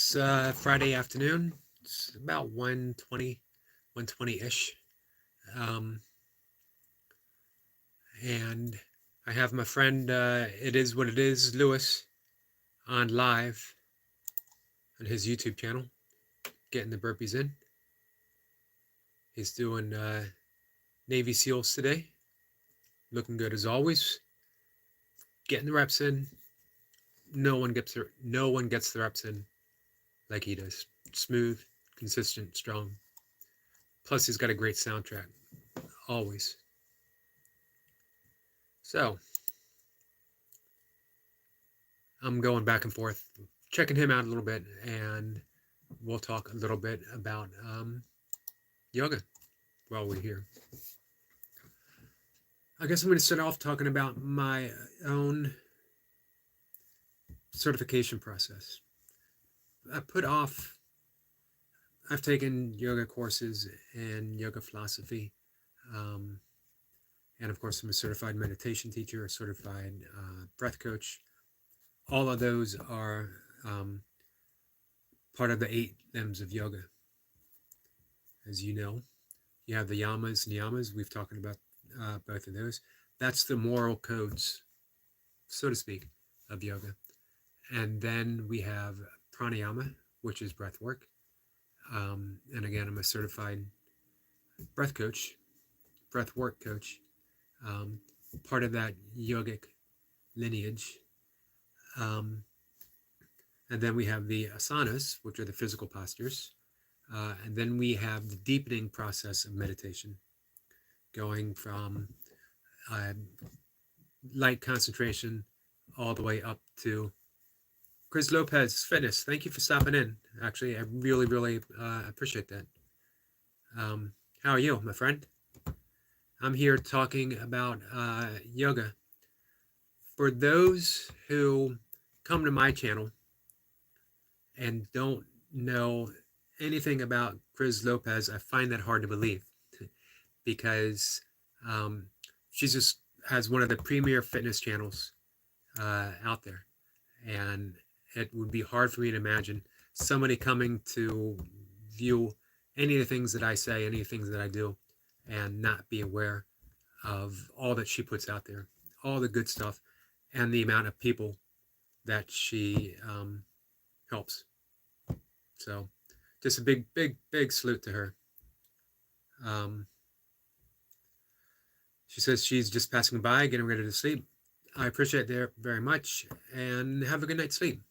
It's Friday afternoon. It's about 1:20 ish. Um, and I have my friend, It Is What It Is, Lewis, on live on his YouTube channel, getting the burpees in. He's doing Navy SEALs today. Looking good as always. Getting the reps in. No one gets the reps in like he does. Smooth, consistent, strong. Plus, he's got a great soundtrack. Always. So, I'm going back and forth, checking him out a little bit, and we'll talk a little bit about yoga while we're here. I guess I'm going to start off talking about my own certification process. I've taken yoga courses and yoga philosophy, um, and of course, I'm a certified meditation teacher, a certified breath coach. All of those are part of the 8 limbs of yoga. As you know, you have the yamas and niyamas. We've talked about both of those. That's the moral codes, so to speak, of yoga. And then we have pranayama, which is breath work. And again, I'm a certified breath work coach, part of that yogic lineage. And then we have the asanas, which are the physical postures. And then we have the deepening process of meditation, going from light concentration all the way up to Chris Lopez Fitness. Thank you for stopping in. Actually, I really, really appreciate that. How are you, my friend? I'm here talking about yoga. For those who come to my channel and don't know anything about Chris Lopez, I find that hard to believe because she just has one of the premier fitness channels out there. And it would be hard for me to imagine somebody coming to view any of the things that I say, any of the things that I do, and not be aware of all that she puts out there, all the good stuff, and the amount of people that she helps. So just a big, big, big salute to her. She says she's just passing by, getting ready to sleep. I appreciate that very much, and have a good night's sleep.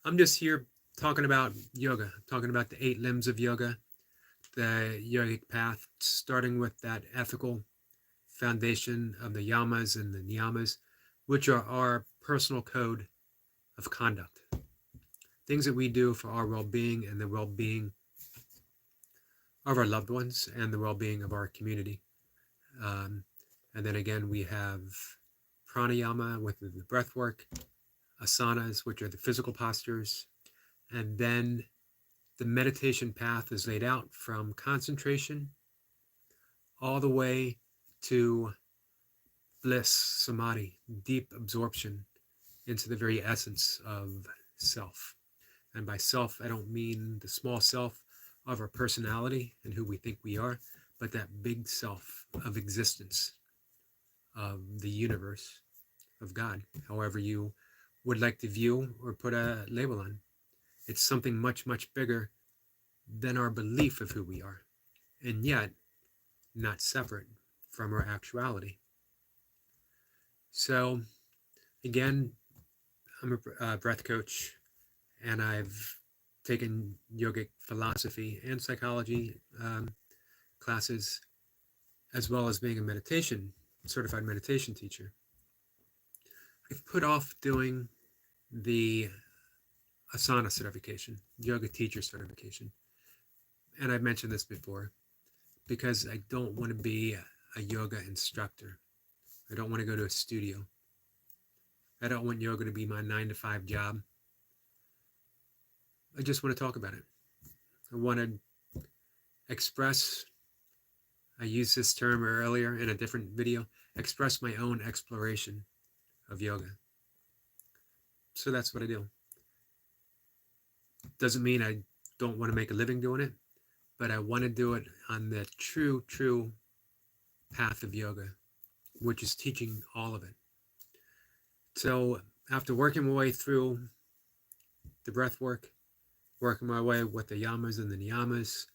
I'm just here talking about yoga, talking about the 8 limbs of yoga, the yogic path, starting with that ethical foundation of the yamas and the niyamas, which are our personal code of conduct. Things that we do for our well-being and the well-being of our loved ones and the well-being of our community. And then again, we have pranayama with the breath work, asanas, which are the physical postures, and then the meditation path is laid out from concentration all the way to bliss, samadhi, deep absorption into the very essence of self. And by self, I don't mean the small self of our personality and who we think we are, but that big self of existence, of the universe, of God, however you would like to view or put a label on. It's something much, much bigger than our belief of who we are, and yet not separate from our actuality. So again, I'm a breath coach, and I've taken yogic philosophy and psychology classes, as well as being a certified meditation teacher. I've put off doing the asana certification, yoga teacher certification. And I've mentioned this before, because I don't want to be a yoga instructor. I don't want to go to a studio. I don't want yoga to be my 9-to-5 job. I just want to talk about it. I want to express, I used this term earlier in a different video, express my own exploration of yoga. So that's what I do. Doesn't mean I don't want to make a living doing it, but I want to do it on the true path of yoga, which is teaching all of it. So after working my way through the breath work, working my way with the yamas and the niyamas,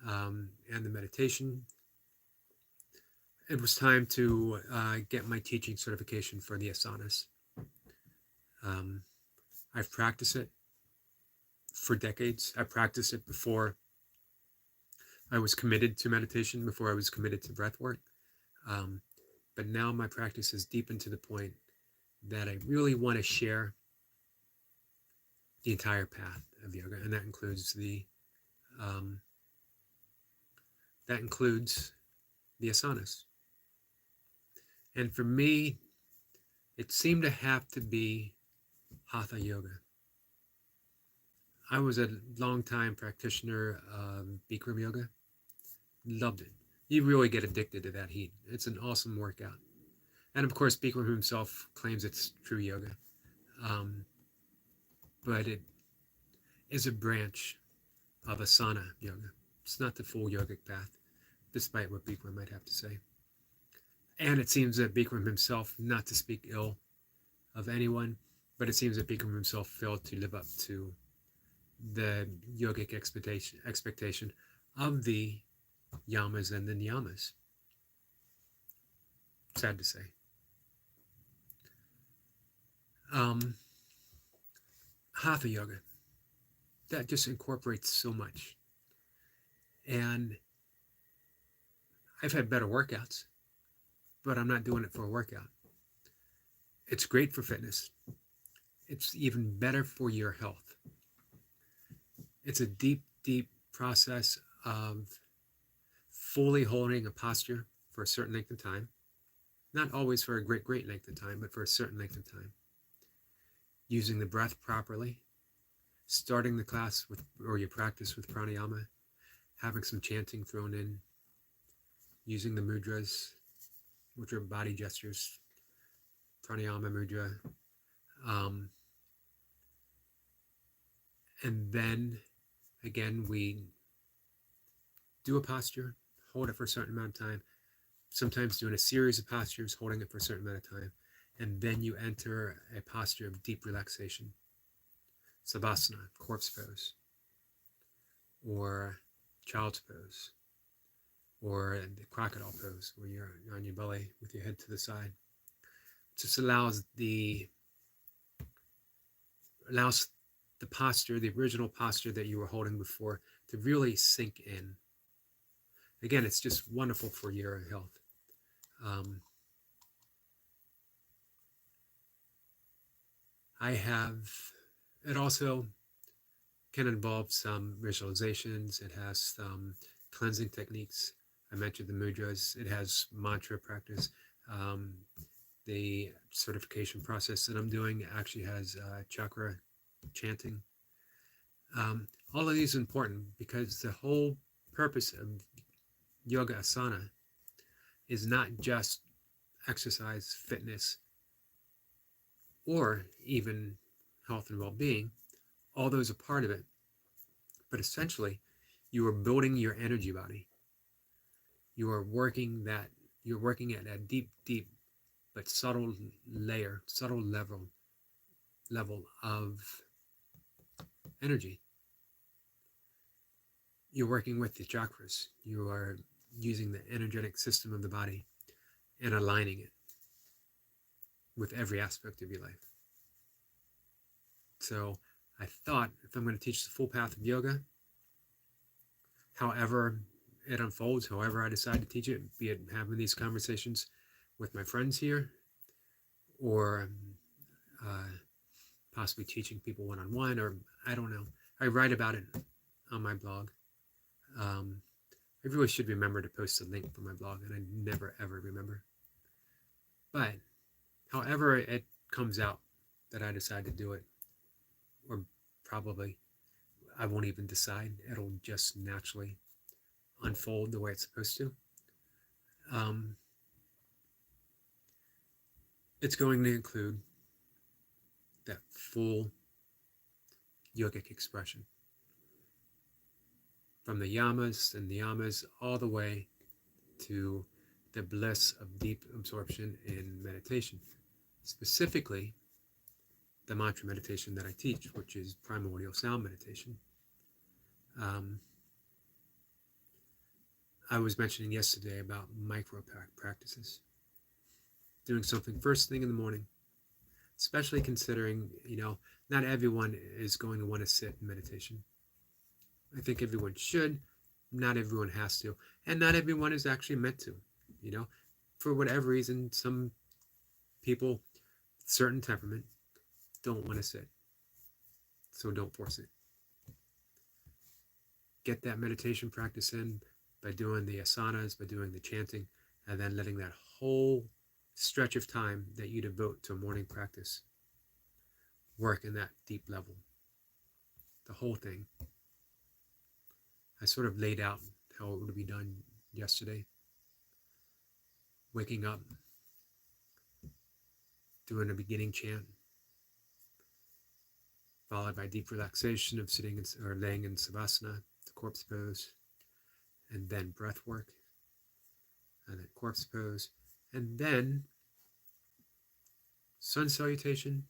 and the meditation, it was time to get my teaching certification for the asanas. Um, I've practiced it for decades. I practiced it before I was committed to meditation, before I was committed to breath work. But now my practice is deepened to the point that I really want to share the entire path of yoga, and that includes um, the asanas. And for me, it seemed to have to be Hatha yoga. I was a long time practitioner of Bikram yoga. Loved it. You really get addicted to that heat. It's an awesome workout. And of course, Bikram himself claims it's true yoga. But it is a branch of asana yoga. It's not the full yogic path, despite what Bikram might have to say. And it seems that Bikram himself, not to speak ill of anyone, but it seems that Bikram himself failed to live up to the yogic expectation of the yamas and the niyamas. Sad to say. Hatha yoga, that just incorporates so much. And I've had better workouts, but I'm not doing it for a workout. It's great for fitness. It's even better for your health. It's a deep process of fully holding a posture for a certain length of time. Not always for a great length of time, but for a certain length of time. Using the breath properly, starting the class with, or your practice with pranayama, having some chanting thrown in, using the mudras, which are body gestures, pranayama mudra, and then again we do a posture, hold it for a certain amount of time, sometimes doing a series of postures, holding it for a certain amount of time, and then you enter a posture of deep relaxation, savasana, corpse pose, or child's pose, or the crocodile pose, where you're on your belly with your head to the side. It just allows the posture, the original posture that you were holding before, to really sink in. Again, it's just wonderful for your health. It also can involve some visualizations. It has some cleansing techniques. I mentioned the mudras. It has mantra practice. The certification process that I'm doing actually has chakra chanting. All of these are important because the whole purpose of yoga asana is not just exercise, fitness, or even health and well-being. All those are part of it. But essentially, you are building your energy body. You are working at a deep but subtle level of energy. You're working with the chakras. You are using the energetic system of the body and aligning it with every aspect of your life. So I thought, if I'm going to teach the full path of yoga, however it unfolds, however I decide to teach it, be it having these conversations with my friends here, or possibly teaching people one-on-one, or I don't know. I write about it on my blog. I really should remember to post a link for my blog, and I never ever remember. But however it comes out that I decide to do it, or probably I won't even decide, it'll just naturally unfold the way it's supposed to. It's going to include that full yogic expression. from the yamas and niyamas all the way to the bliss of deep absorption in meditation, specifically the mantra meditation that I teach, which is primordial sound meditation. Um, I was mentioning yesterday about micro practices, doing something first thing in the morning, especially considering, not everyone is going to want to sit in meditation. I think everyone should, not everyone has to, and not everyone is actually meant to. For whatever reason, some people, certain temperament, don't want to sit, so don't force it. Get that meditation practice in by doing the asanas, by doing the chanting, and then letting that whole stretch of time that you devote to a morning practice work in that deep level. The whole thing. I sort of laid out how it would be done yesterday. Waking up, doing a beginning chant, followed by deep relaxation of sitting or laying in savasana, the corpse pose, and then breath work, and then corpse pose, and then sun salutation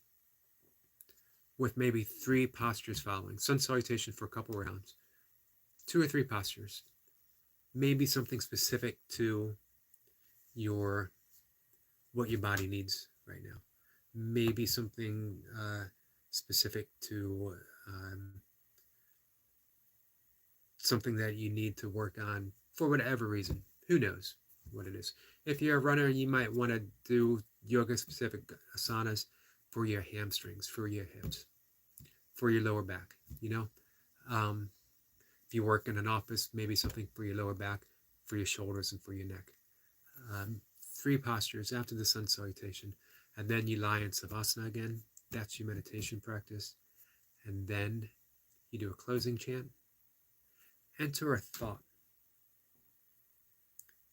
with maybe 3 postures following. Sun salutation for a couple rounds, 2 or 3 postures, maybe something specific to what your body needs right now. Maybe something specific to something that you need to work on for whatever reason. Who knows what it is? If you're a runner, you might want to do yoga-specific asanas for your hamstrings, for your hips, for your lower back, if you work in an office, maybe something for your lower back, for your shoulders, and for your neck. 3 postures after the sun salutation, and then you lie in savasana again. That's your meditation practice. And then you do a closing chant. Enter a thought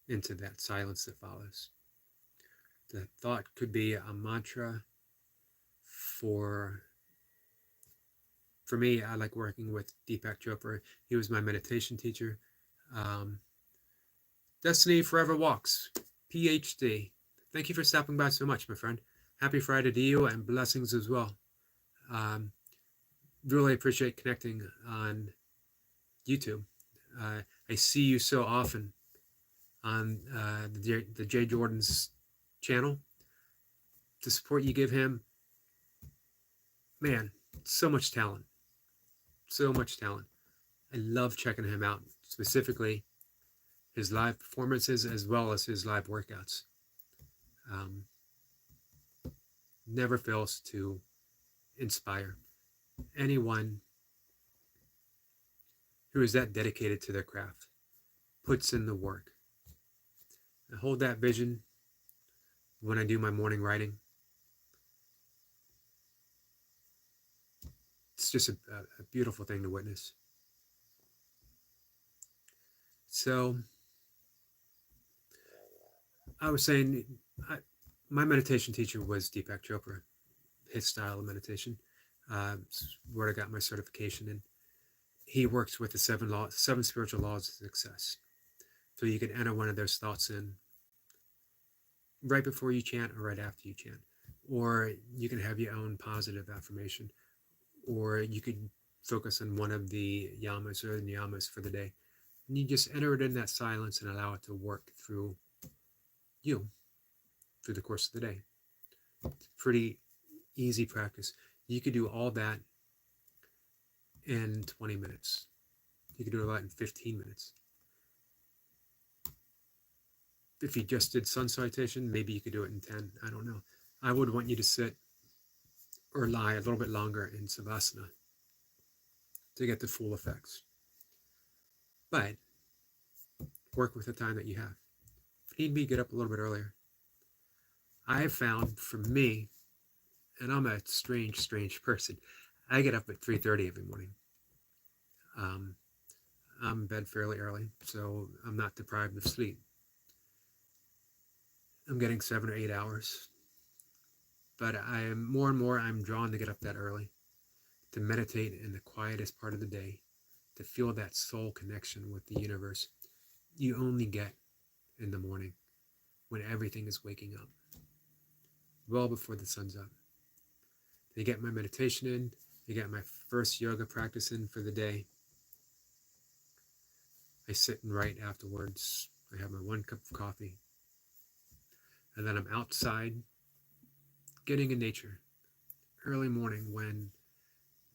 into that silence that follows. The thought could be a mantra. For me, I like working with Deepak Chopra. He was my meditation teacher. Destiny Forever Walks, PhD. Thank you for stopping by so much, my friend. Happy Friday to you, and blessings as well. Really appreciate connecting on YouTube. I see you so often on the Jay Jordan's channel. The support you give him, man, so much talent. So much talent. I love checking him out, specifically his live performances as well as his live workouts. Never fails to inspire anyone who is that dedicated to their craft, puts in the work. I hold that vision when I do my morning writing. It's just a beautiful thing to witness. So I was saying, my meditation teacher was Deepak Chopra, his style of meditation, where I got my certification in. He works with the 7 spiritual laws of success. So you can enter one of those thoughts in right before you chant or right after you chant. Or you can have your own positive affirmation. Or you could focus on one of the yamas or niyamas for the day. And you just enter it in that silence and allow it to work through you through the course of the day. It's pretty easy practice. You could do all that in 20 minutes. You could do that in 15 minutes. If you just did sun salutation, maybe you could do it in 10. I don't know. I would want you to sit or lie a little bit longer in savasana to get the full effects. But work with the time that you have. If need be, get up a little bit earlier. I have found, for me, and I'm a strange person, I get up at 3:30 every morning. I'm in bed fairly early, so I'm not deprived of sleep. I'm getting 7 or 8 hours. But I am more and more, I'm drawn to get up that early, to meditate in the quietest part of the day, to feel that soul connection with the universe you only get in the morning when everything is waking up, well before the sun's up. I get my meditation in, I get my first yoga practice in for the day. I sit and write afterwards. I have my 1 cup of coffee. And then I'm outside getting in nature. Early morning when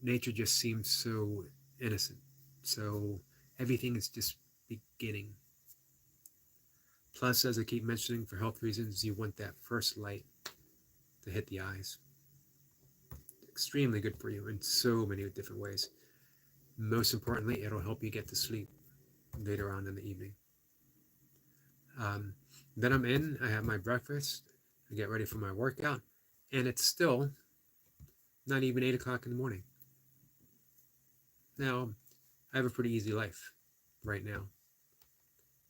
nature just seems so innocent. So everything is just beginning. Plus, as I keep mentioning, for health reasons, you want that first light to hit the eyes. Extremely good for you in so many different ways. Most importantly, it'll help you get to sleep later on in the evening. Then I'm in, I have my breakfast, I get ready for my workout, and it's still not even 8 o'clock in the morning. Now, I have a pretty easy life right now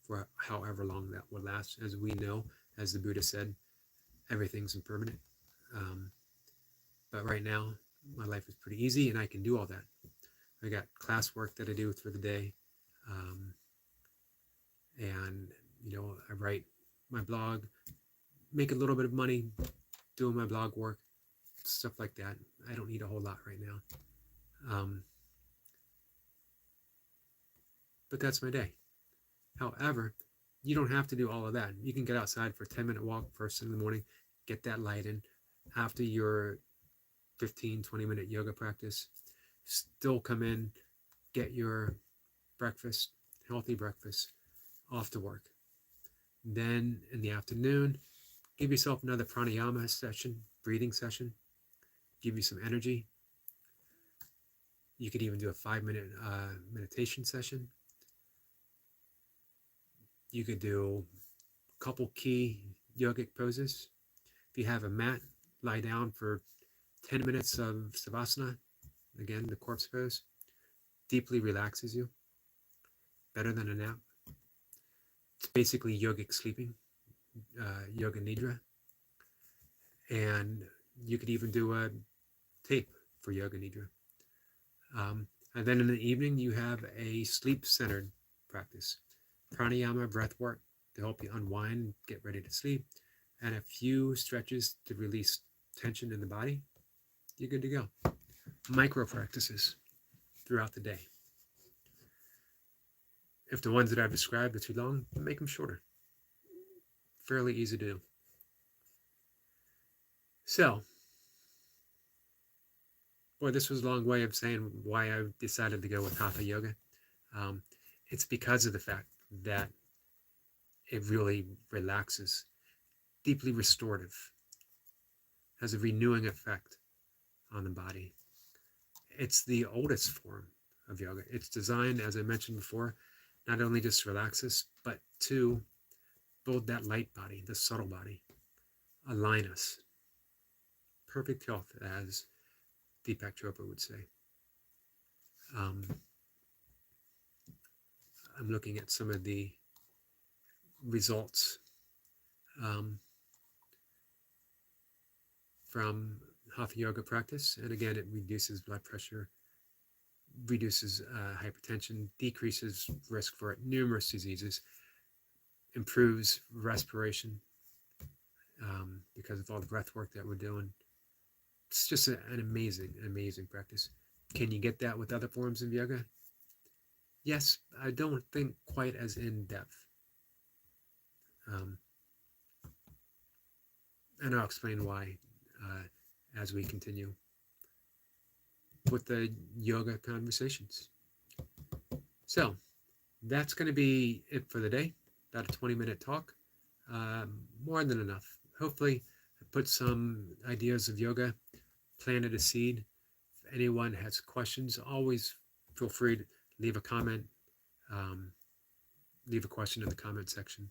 for however long that will last. As we know, as the Buddha said, everything's impermanent. But right now, my life is pretty easy and I can do all that. I got classwork that I do for the day. And, I write my blog, make a little bit of money doing my blog work, stuff like that. I don't need a whole lot right now. But that's my day. However, you don't have to do all of that. You can get outside for a 10-minute walk first thing in the morning, get that light in. After your 15, 20-minute yoga practice, still come in, get your breakfast, healthy breakfast, off to work. Then in the afternoon, give yourself another pranayama session, breathing session, give you some energy. You could even do a 5-minute meditation session. You could do a couple key yogic poses. If you have a mat, lie down for 10 minutes of savasana. Again, the corpse pose. Deeply relaxes you. Better than a nap. It's basically yogic sleeping, yoga nidra. And you could even do a tape for yoga nidra. And then in the evening, you have a sleep-centered practice. Pranayama, breath work to help you unwind, get ready to sleep, and a few stretches to release tension in the body. You're good to go. Micro practices throughout the day. If the ones that I've described are too long, make them shorter. Fairly easy to do. So, boy, this was a long way of saying why I decided to go with Hatha Yoga. It's because of the fact that it really relaxes, deeply restorative, has a renewing effect on the body. It's the oldest form of yoga. It's designed, as I mentioned before, not only just to relax us, but to build that light body, the subtle body, align us. Perfect health, as Deepak Chopra would say. I'm looking at some of the results from Hatha Yoga practice. And again, it reduces blood pressure, reduces hypertension, decreases risk for numerous diseases, improves respiration because of all the breath work that we're doing. It's just an amazing, amazing practice. Can you get that with other forms of yoga? Yes, I don't think quite as in depth. And I'll explain why as we continue with the yoga conversations. So that's going to be it for the day. About a 20-minute talk. More than enough. Hopefully I put some ideas of yoga, planted a seed. If anyone has questions, always feel free to leave a comment, leave a question in the comment section.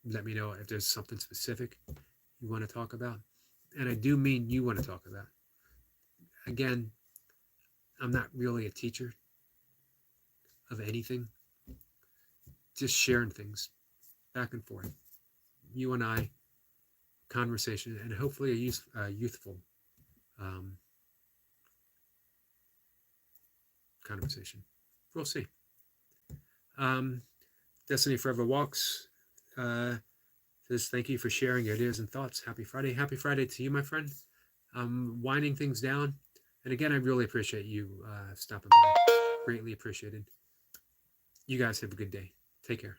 Let me know if there's something specific you want to talk about. And I do mean you want to talk about. Again, I'm not really a teacher of anything. Just sharing things back and forth. You and I, conversation, and hopefully a youthful conversation. We'll see. Um, Destiny Forever Walks says, thank you for sharing your ideas and thoughts. Happy Friday. Happy Friday to you, my friend. Winding things down. And again, I really appreciate you stopping by. Greatly appreciated. You guys have a good day. Take care.